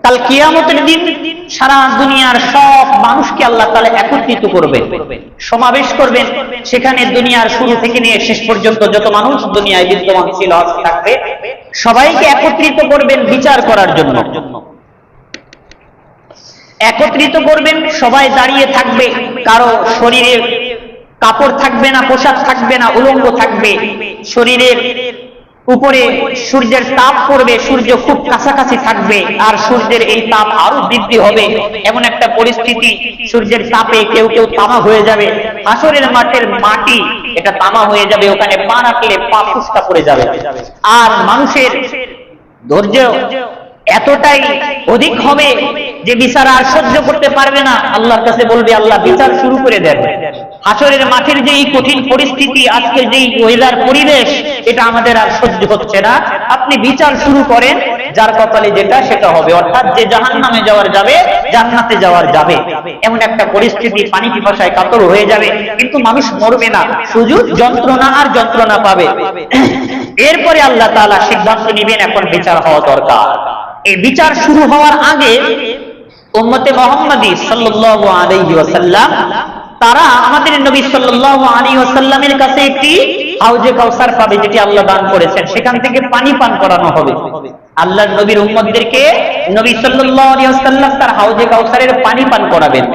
কাল কিয়ামতের দিন সারা দুনিয়ার সব মানুষকে আল্লাহ তাআলা একত্রিত করবেন, সমাবেশ করবেন। সেখানে দুনিয়ার শুরু থেকে নিয়ে শেষ পর্যন্ত যত মানুষ দুনিয়ায় বিদ্যমান ছিল থাকবে, সবাইকে একত্রিত করবেন বিচার করার জন্য। একত্রিত করবেন, সবাই দাঁড়িয়ে থাকবে, কারো শরীরে কাপড় থাকবে না, পোশাক থাকবে না, উলঙ্গ থাকবে। শরীরের উপরে সূর্যের তাপ পড়বে, সূর্য খুব কাছাকাছি থাকবে, আর সূর্যের এই তাপ আরো বৃদ্ধি হবে। এমন একটা পরিস্থিতি, সূর্যের তাপে কেউ কেউ তামা হয়ে যাবে। হাসরের মাঠের মাটি এটা তামা হয়ে যাবে, ওখানে পা রাখলে পা ফুসকা পড়ে যাবে। আর মানুষের ধৈর্য এতটাই অধিক হবে যে বিচার আর সহ্য করতে পারবে না, আল্লাহর কাছে বলবে আল্লাহ বিচার শুরু করে দেন। হাসরের মাঠের যে এই কঠিন পরিস্থিতি, আজকে যেই ওয়েদার পরিবেশ, এটা আমাদের আর সহ্য হচ্ছে না, আপনি বিচার শুরু করেন, যার কপালে যেটা সেটা হবে। অর্থাৎ যে জাহান্নামে যাওয়ার যাবে, জান্নাতে যাওয়ার যাবে। এমন একটা পরিস্থিতি, পানি পিপাসায় কাতর হয়ে যাবে, কিন্তু মানুষ মরবে না, শুধু যন্ত্রণা আর যন্ত্রণা পাবে। এরপরে আল্লাহ তাআলা সিদ্ধান্ত নেবেন এখন বিচার হওয়া দরকার। এই বিচার শুরু হওয়ার আগে উম্মতে মুহাম্মাদী সাল্লাল্লাহু আলাইহি ওয়াসাল্লাম, তারা আমাদের নবী সাল্লাল্লাহু আলাইহি ওয়াসাল্লামের কাছে একটি হাউজে কাউসার পাবে, যেটি আল্লাহ দান করেছেন। সেখান থেকে পানি পান করানো হবে। আল্লাহর নবীর উম্মতদেরকে নবী সাল্লাল্লাহু আলাইহি ওয়াসাল্লাম তার হাউজে কাউসারের পানি পান করাবেন।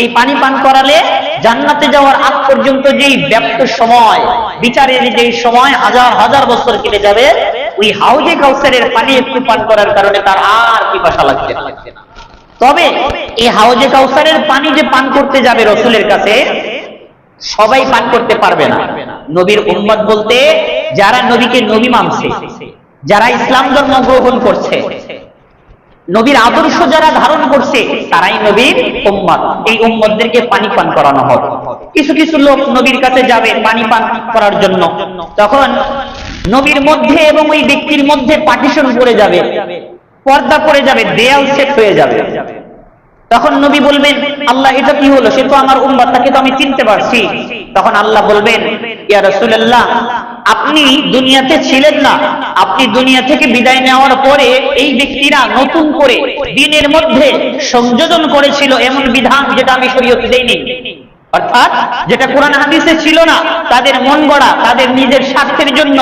এই পানি পান করালে জান্নাতে যাওয়ার আগ পর্যন্ত যেই ব্যাপ্ত সময়, বিচারের যেই সময় হাজার হাজার বছর কেটে যাবে, ওই হাউজে কাউসারের পানি একটু পান করার কারণে তার আর পিপাসা লাগবে না। তবে এই হাউজে কাউসারের পানি যে পান করতে যাবে রাসূলের কাছে, সবাই পান করতে পারবে না। নবীর উম্মত বলতে যারা নবীকে নবী মানছে, যারা ইসলাম ধর্ম গ্রহণ করছে, নবীর আদর্শ যারা ধারণ করছে, তারাই নবীর উম্মত। এই উম্মতদেরকে পানি পান করানো হবে। কিছু কিছু লোক নবীর কাছে যাবে পানি পান করার জন্য, তখন নবীর মধ্যে এবং ওই ব্যক্তির মধ্যে পার্টিশন পড়ে যাবে, পর্দা পড়ে যাবে, দেয়াল সেট হয়ে যাবে। তখন নবী বলবেন আল্লাহ এটা কি হলো, সে তো আমার উম্মত, তাকে তো আমি চিনতে পারছি। তখন আল্লাহ বলবেন ইয়া রাসূলুল্লাহ, আপনি দুনিয়াতে ছিলেন না, আপনি দুনিয়া থেকে বিদায় নেওয়ার পরে এই ব্যক্তিরা নতুন করে দ্বীনের মধ্যে সংযোজন করেছিল এমন বিধান যেটা আমি শরীয়তে দেইনি। অর্থাৎ যেটা কোরআন হাদিসে ছিল না, তাদের মন গড়া, তাদের নিজের স্বার্থের জন্য,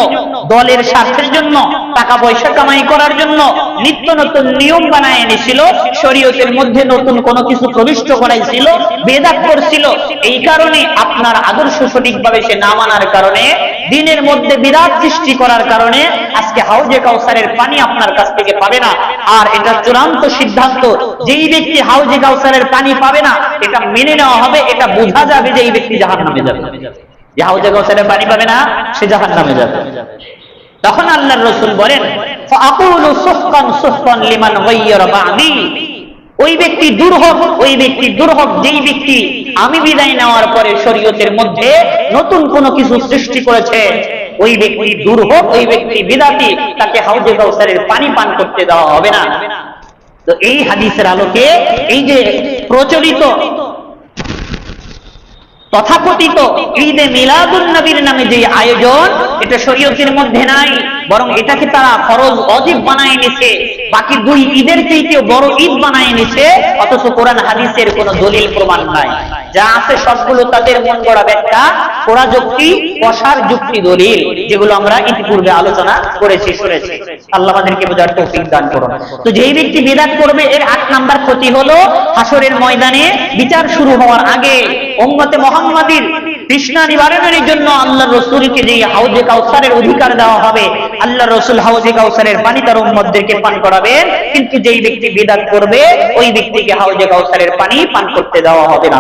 দলের স্বার্থের জন্য, টাকা পয়সা কামাই করার জন্য নিত্য নতুন নিয়ম বানায় এনেছিল, শরীয়তের মধ্যে নতুন কোনো কিছু প্রবিষ্ট করাইছিল, বেদাত করছিল। এই কারণে আপনার আদর্শ সঠিকভাবে সে না মানার কারণে, দ্বীনের মধ্যে বিদাত সৃষ্টি করার কারণে আজকে হাউজে কাউসারের পানি আপনার কাছ থেকে পাবে না। আর এটা চূড়ান্ত সিদ্ধান্ত, যেই ব্যক্তি হাউজে কাউসারের পানি পাবে না, এটা মেনে নেওয়া হবে, এটা বোঝা যাবে যে এই ব্যক্তি জাহান্নামে যাবে। যে হাউজে কাউসারের পানি পাবে না, সে জাহান্নামে যাবে। তখন আল্লাহর রাসূল বলেন ফাআকুলু সুহকান সুহকান লিমান গায়্যারা বা'দি, ওই ব্যক্তি দূর হোক, ওই ব্যক্তি দূর হোক যেই ব্যক্তি আমি বিদায় নেওয়ার পরে শরীয়তের মধ্যে নতুন কোনো কিছু সৃষ্টি করেছে, ওই ব্যক্তি দূর হোক, ওই ব্যক্তি বিদাতি, তাকে হাউজে কাউসারের পানি পান করতে দেওয়া হবে না। তো এই হাদিসের আলোকে এই যে প্রচলিত তথাকথিত ঈদে মিলাদুন নবীর নামে যে আয়োজন, এটা শরীয়তের মধ্যে নাই, বরং এটাকে তারা ফরজ ওয়াজিব বানায় নিছে, বাকি দুই ঈদের চাইতে বড় ঈদ বানায় নিছে। অথচ কোরআন হাদিসের কোনো দলিল প্রমাণ নাই, যা আছে সবগুলো তাদের মন গড়া ব্যাখ্যা, কোরআন যুক্তি, কষার যুক্তি দলিল, যেগুলো আমরা ইতিপূর্বে আলোচনা করেছি, শুনেছি। আল্লাহ আমাদেরকে বোঝার তৌফিক দান করুন। তো যেই ব্যক্তি বিদআত করবে, এর ৮ নাম্বার ক্ষতি হলো হাসরের ময়দানে বিচার শুরু হওয়ার আগে উম্মতে মুহাম্মাদীর তৃষ্ণা নিবারণের জন্য আল্লাহর রাসূলকে যে হাউজে কাউসারের অধিকার দেওয়া হবে, আল্লাহর রাসূল হাউজে কাউসারের পানি তার উম্মতদেরকে পান করাবেন, কিন্তু যেই ব্যক্তি বিদআত করবে ওই ব্যক্তিকে হাউজে কাউসারের পানি পান করতে দেওয়া হবে না।